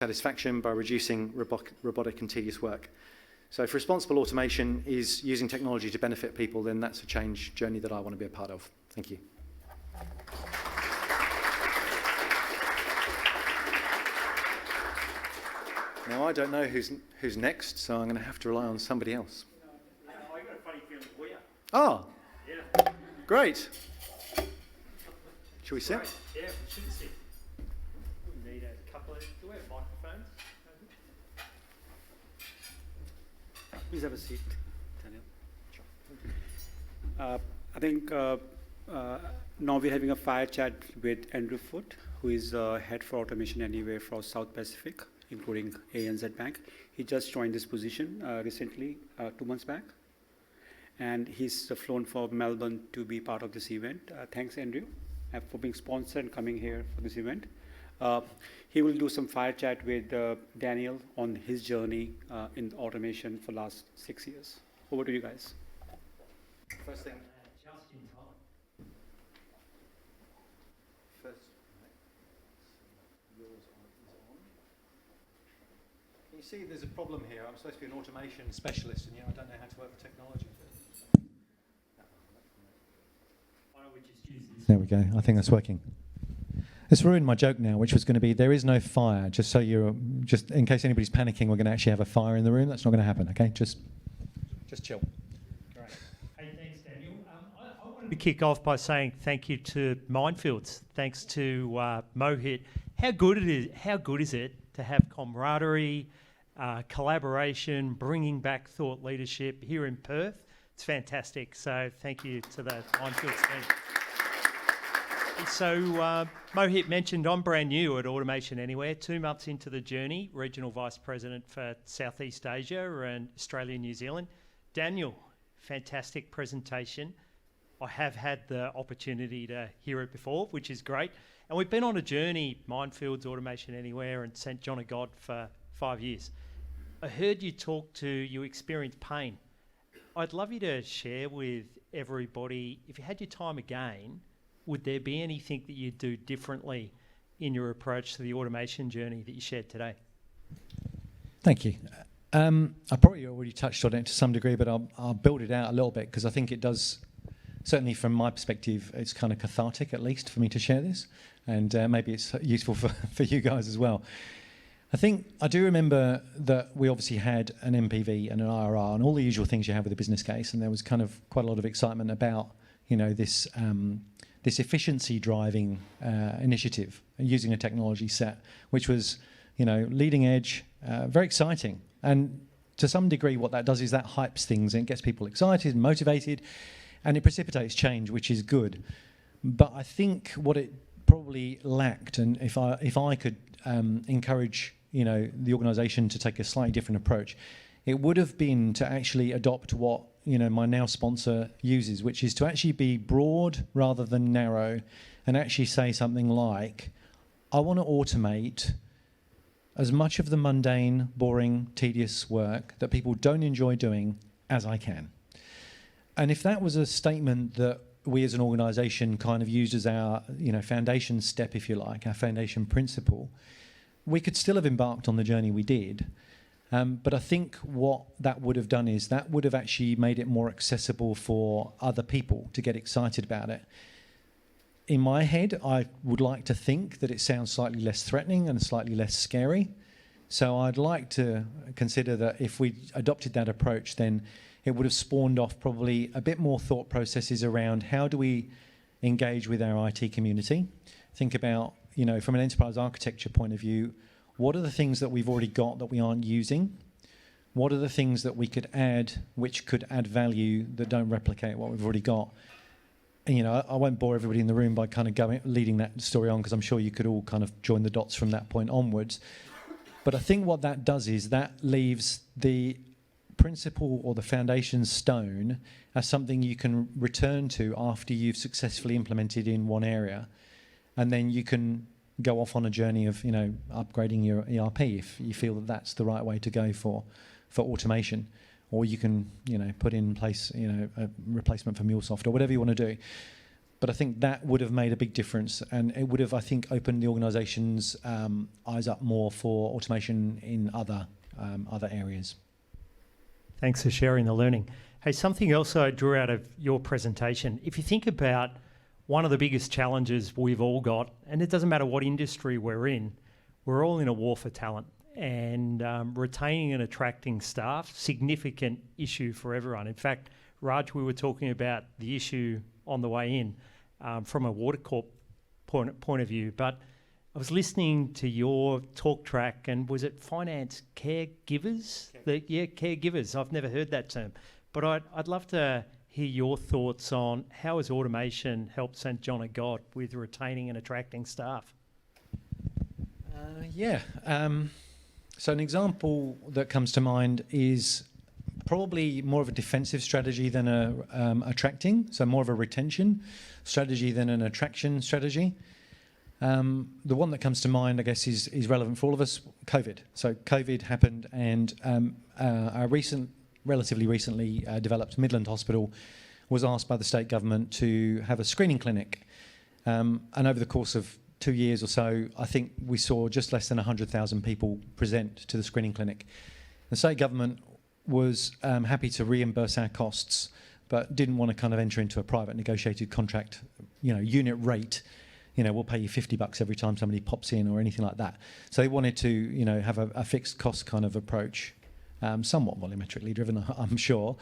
satisfaction by reducing robotic and tedious work. So if responsible automation is using technology to benefit people, then that's a change journey that I want to be a part of. Thank you. Now, I don't know who's next, so I'm going to have to rely on somebody else. I got a funny feeling we are. Oh, yeah. Great. Shall we sit? Great. Yeah, we should sit. We need a couple of... Do we have microphones? Please have a seat, Daniel. I think now we're having a fire chat with Andrew Foote, who is head for automation anywhere for South Pacific, including ANZ Bank. He just joined this position recently, 2 months back. And he's flown from Melbourne to be part of this event. Thanks, Andrew, for being sponsored and coming here for this event. He will do some fire chat with Daniel on his journey in automation for the last 6 years. Over to you guys. First thing. Just in time. First, yours is on. Can you see there's a problem here? I'm supposed to be an automation specialist, and yet I don't know how to work with technology. Why don't we just use this? There we go. I think that's working. It's ruined my joke now, which was going to be, there is no fire. Just in case anybody's panicking, we're going to actually have a fire in the room. That's not going to happen, okay? Just chill. Great. Hey, thanks, Daniel. I wanted to kick off by saying thank you to Mindfields. Thanks to Mohit. How good is it to have camaraderie, collaboration, bringing back thought leadership here in Perth? It's fantastic. So thank you to the Mindfields team. So Mohit mentioned I'm brand new at Automation Anywhere, 2 months into the journey, Regional Vice President for Southeast Asia and Australia and New Zealand. Daniel, fantastic presentation. I have had the opportunity to hear it before, which is great. And we've been on a journey, Mindfields, Automation Anywhere and St John of God for 5 years. I heard you talk to, you experienced pain. I'd love you to share with everybody, if you had your time again, would there be anything that you'd do differently in your approach to the automation journey that you shared today? Thank you. I probably already touched on it to some degree, but I'll build it out a little bit because I think it does, certainly from my perspective, it's kind of cathartic at least for me to share this, and maybe it's useful for you guys as well. I think I do remember that we obviously had an MPV and an IRR and all the usual things you have with a business case, and there was kind of quite a lot of excitement about, this efficiency driving initiative using a technology set, which was, leading edge, very exciting. And to some degree, what that does is that hypes things and gets people excited and motivated, and it precipitates change, which is good. But I think what it probably lacked, and if I could encourage, the organisation to take a slightly different approach, it would have been to actually adopt what my now sponsor uses, which is to actually be broad rather than narrow, and actually say something like, I want to automate as much of the mundane, boring, tedious work that people don't enjoy doing as I can. And if that was a statement that we as an organisation kind of used as our foundation step, if you like, our foundation principle, we could still have embarked on the journey we did. But I think what that would have done is that would have actually made it more accessible for other people to get excited about it. In my head, I would like to think that it sounds slightly less threatening and slightly less scary. So I'd like to consider that if we adopted that approach, then it would have spawned off probably a bit more thought processes around how do we engage with our IT community. Think about, from an enterprise architecture point of view, what are the things that we've already got that we aren't using? What are the things that we could add, which could add value that don't replicate what we've already got? And, I won't bore everybody in the room by kind of leading that story on, because I'm sure you could all kind of join the dots from that point onwards. But I think what that does is that leaves the principle or the foundation stone as something you can return to after you've successfully implemented in one area. And then you can go off on a journey of, upgrading your ERP if you feel that that's the right way to go for automation. Or you can, put in place, a replacement for MuleSoft or whatever you want to do. But I think that would have made a big difference, and it would have, I think, opened the organisation's eyes up more for automation in other areas. Thanks for sharing the learning. Hey, something else I drew out of your presentation. If you think about one of the biggest challenges we've all got, and it doesn't matter what industry we're in, we're all in a war for talent. And retaining and attracting staff, significant issue for everyone. In fact, Raj, we were talking about the issue on the way in from a Water Corp point of view, but I was listening to your talk track, and was it finance caregivers? Caregivers. I've never heard that term, but I'd love to hear your thoughts on how has automation helped St John of God with retaining and attracting staff? So an example that comes to mind is probably more of a defensive strategy than attracting, so more of a retention strategy than an attraction strategy. The one that comes to mind, I guess, is relevant for all of us, COVID. So COVID happened, and our relatively recently developed Midland Hospital was asked by the state government to have a screening clinic. And over the course of 2 years or so, I think we saw just less than 100,000 people present to the screening clinic. The state government was happy to reimburse our costs, but didn't want to kind of enter into a private negotiated contract, unit rate. We'll pay you $50 every time somebody pops in or anything like that. So they wanted to, have a fixed cost kind of approach, somewhat volumetrically driven, I'm sure,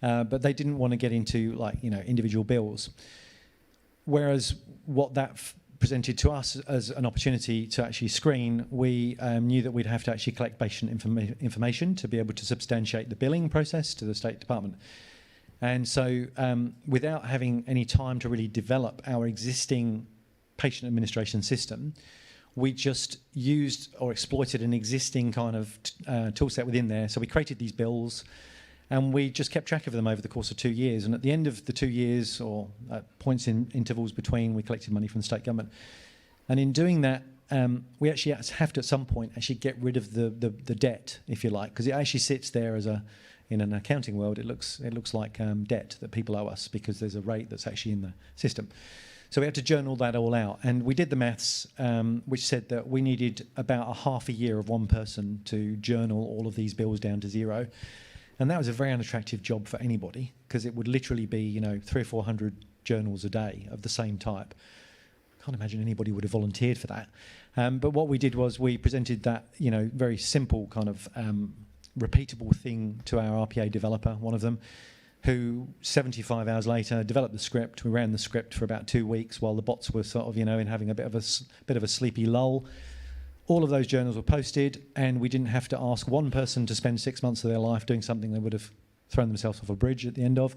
but they didn't want to get into individual bills. Whereas what that presented to us as an opportunity to actually screen, we knew that we'd have to actually collect patient information to be able to substantiate the billing process to the State Department. And so without having any time to really develop our existing patient administration system, we just used or exploited an existing kind of tool set within there. So we created these bills, and we just kept track of them over the course of 2 years. And at the end of the 2 years, or at points in intervals between, we collected money from the state government. And in doing that, we actually have to at some point actually get rid of the debt, if you like, because it actually sits there as in an accounting world, it looks like debt that people owe us because there's a rate that's actually in the system. So we had to journal that all out, and we did the maths, which said that we needed about a half a year of one person to journal all of these bills down to zero. And that was a very unattractive job for anybody, because it would literally be 300 or 400 journals a day of the same type. Can't imagine anybody would have volunteered for that. But what we did was we presented that very simple kind of repeatable thing to our RPA developer, one of them, who 75 hours later developed the script. We ran the script for about 2 weeks while the bots were sort of in having a bit of a sleepy lull. All of those journals were posted, and we didn't have to ask one person to spend 6 months of their life doing something they would have thrown themselves off a bridge at the end of,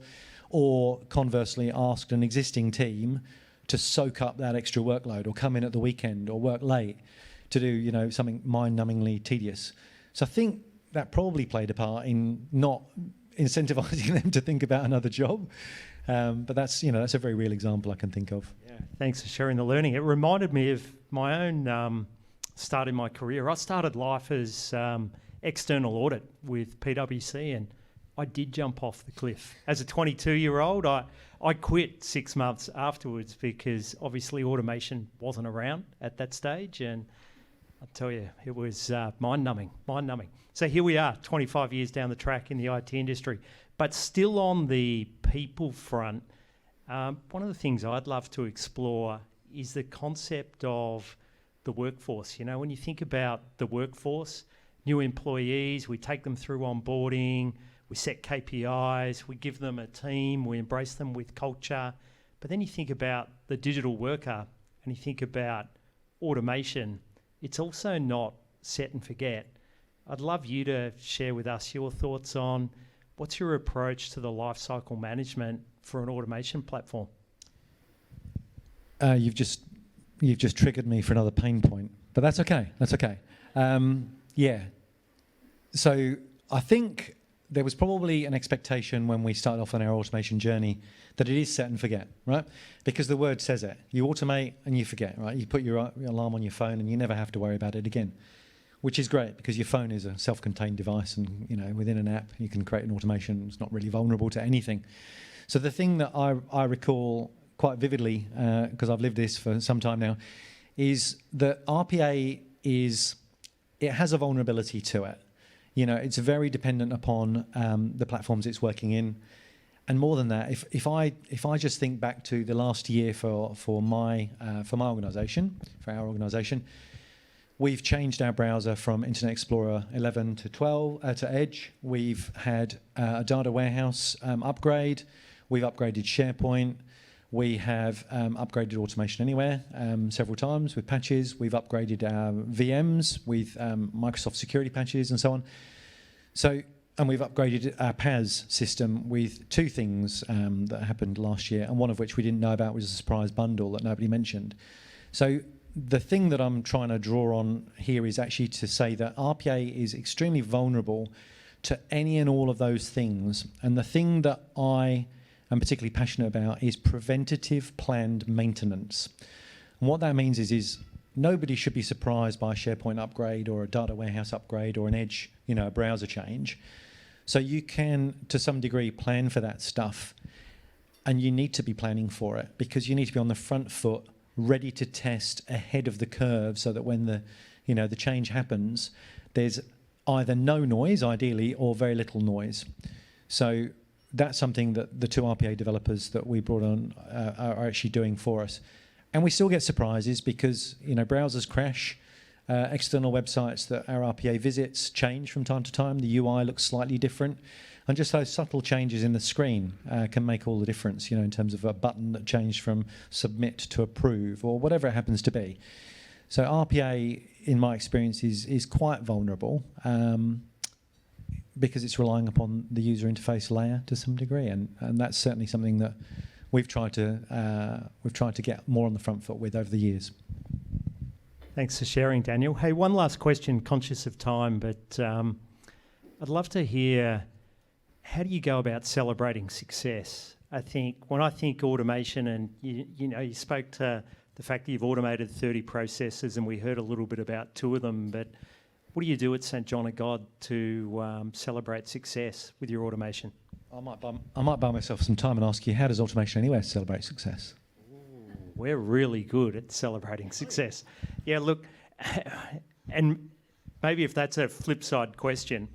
or conversely asked an existing team to soak up that extra workload or come in at the weekend or work late to do something mind-numbingly tedious. So I think that probably played a part in not incentivizing them to think about another job. But that's a very real example I can think of. Yeah, thanks for sharing the learning. It reminded me of my own start in my career. I started life as external audit with PwC, and I did jump off the cliff. As a 22-year-old, I quit 6 months afterwards because obviously automation wasn't around at that stage, and I'll tell you, it was mind-numbing. So here we are, 25 years down the track in the IT industry, but still on the people front. One of the things I'd love to explore is the concept of the workforce. When you think about the workforce, new employees, we take them through onboarding, we set KPIs, we give them a team, we embrace them with culture. But then you think about the digital worker and you think about automation. It's also not set and forget. I'd love you to share with us your thoughts on what's your approach to the lifecycle management for an automation platform. You've just triggered me for another pain point, but that's okay. So I think there was probably an expectation when we started off on our automation journey that it is set and forget, right? Because the word says it. You automate and you forget, right? You put your alarm on your phone and you never have to worry about it again, which is great because your phone is a self-contained device, and within an app you can create an automation. It's not really vulnerable to anything. So the thing that I recall quite vividly, because I've lived this for some time now, is that RPA it has a vulnerability to it. You know, it's very dependent upon the platforms it's working in. And more than that, if I just think back to the last year for my organisation, for our organisation, we've changed our browser from Internet Explorer 11 to 12 to Edge. We've had a data warehouse upgrade. We've upgraded SharePoint. We have upgraded Automation Anywhere several times with patches. We've upgraded our VMs with Microsoft security patches and so on. And we've upgraded our PaaS system with two things that happened last year, and one of which we didn't know about was a surprise bundle that nobody mentioned. So the thing that I'm trying to draw on here is actually to say that RPA is extremely vulnerable to any and all of those things. And the thing that I am particularly passionate about is preventative planned maintenance. And what that means is nobody should be surprised by a SharePoint upgrade or a data warehouse upgrade or an Edge, a browser change. So you can, to some degree, plan for that stuff, and you need to be planning for it because you need to be on the front foot, ready to test ahead of the curve, so that when the change happens, there's either no noise, ideally, or very little noise. So that's something that the two RPA developers that we brought on are actually doing for us. And we still get surprises because browsers crash. External websites that our RPA visits change from time to time. The UI looks slightly different. And just those subtle changes in the screen can make all the difference, in terms of a button that changed from submit to approve or whatever it happens to be. So RPA, in my experience, is quite vulnerable because it's relying upon the user interface layer to some degree. And that's certainly something that we've tried to get more on the front foot with over the years. Thanks for sharing, Daniel. Hey, one last question, conscious of time, but I'd love to hear, how do you go about celebrating success? I think when I think automation, and you spoke to the fact that you've automated 30 processes, and we heard a little bit about two of them, but what do you do at St John of God to celebrate success with your automation? I might buy myself some time and ask you, how does Automation Anywhere celebrate success? We're really good at celebrating success. Yeah, look, and maybe if that's a flip side question,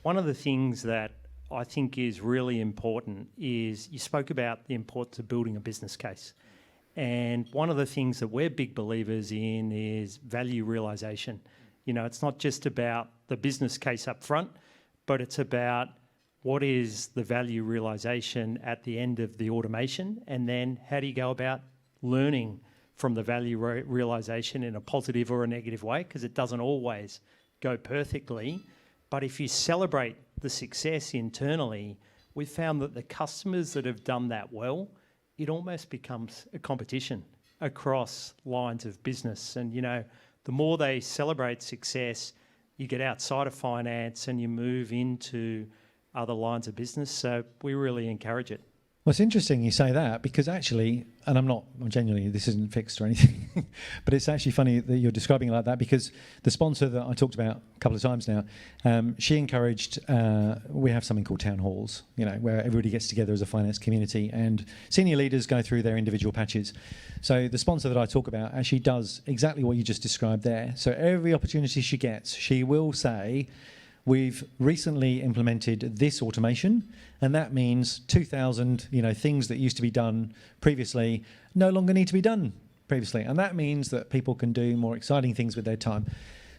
one of the things that I think is really important is you spoke about the importance of building a business case. And one of the things that we're big believers in is value realization. It's not just about the business case up front, but it's about what is the value realization at the end of the automation, and then how do you go about learning from the value realization in a positive or a negative way, because it doesn't always go perfectly. But if you celebrate the success internally, we've found that the customers that have done that well, it almost becomes a competition across lines of business. And, the more they celebrate success, you get outside of finance and you move into other lines of business. So we really encourage it. Well, it's interesting you say that because actually, and I'm genuinely, this isn't fixed or anything, but it's actually funny that you're describing it like that because the sponsor that I talked about a couple of times now, she encouraged, we have something called town halls, where everybody gets together as a finance community and senior leaders go through their individual patches. So the sponsor that I talk about actually does exactly what you just described there. So every opportunity she gets, she will say, we've recently implemented this automation, and that means 2,000, things that used to be done previously no longer need to be done previously. And that means that people can do more exciting things with their time.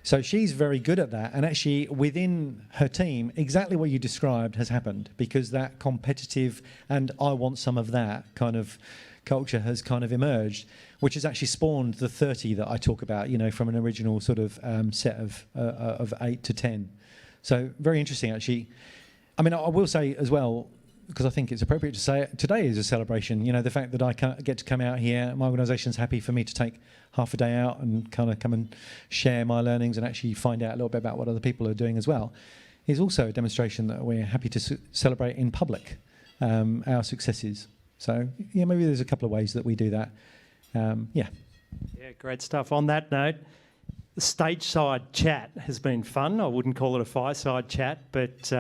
So she's very good at that. And actually, within her team, exactly what you described has happened because that competitive and I want some of that kind of culture has kind of emerged, which has actually spawned the 30 that I talk about, from an original sort of set of 8 to 10. So very interesting, actually. I mean, I will say as well, because I think it's appropriate to say it, today is a celebration. The fact that I get to come out here, my organisation's happy for me to take half a day out and kind of come and share my learnings and actually find out a little bit about what other people are doing as well, is also a demonstration that we're happy to celebrate in public our successes. So, maybe there's a couple of ways that we do that. Yeah, great stuff. On that note, the stage side chat has been fun. I wouldn't call it a fireside chat, but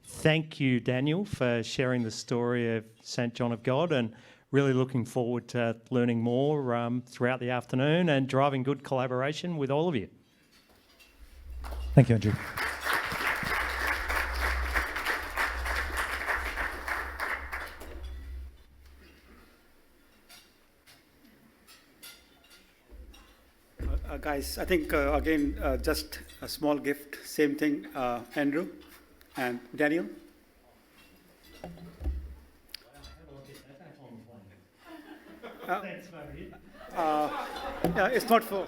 thank you, Daniel, for sharing the story of St John of God and really looking forward to learning more throughout the afternoon and driving good collaboration with all of you. Thank you, Andrew. Guys, I think, again, just a small gift, same thing, Andrew and Daniel. Thanks, mate. Yeah, it's not for,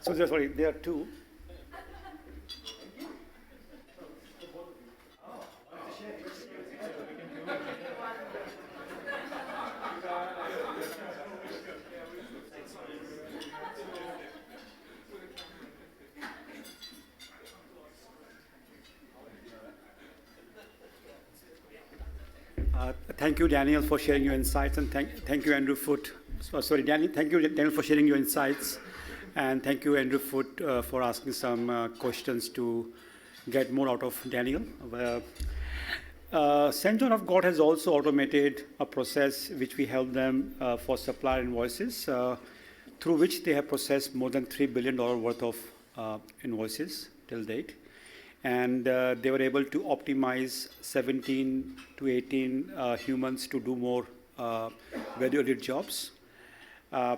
so sorry, there are two. Thank you, Daniel, for sharing your insights, and thank you, Andrew Foote. Daniel. Thank you, Daniel, for sharing your insights, and thank you, Andrew Foote, for asking some questions to get more out of Daniel. St. John of God has also automated a process which we help them for supplier invoices, through which they have processed more than $3 billion worth of invoices till date. And they were able to optimize 17 to 18 humans to do more value-added jobs.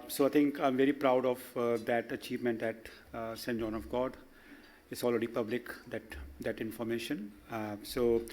So I think I'm very proud of that achievement at St. John of God. It's already public, that information. So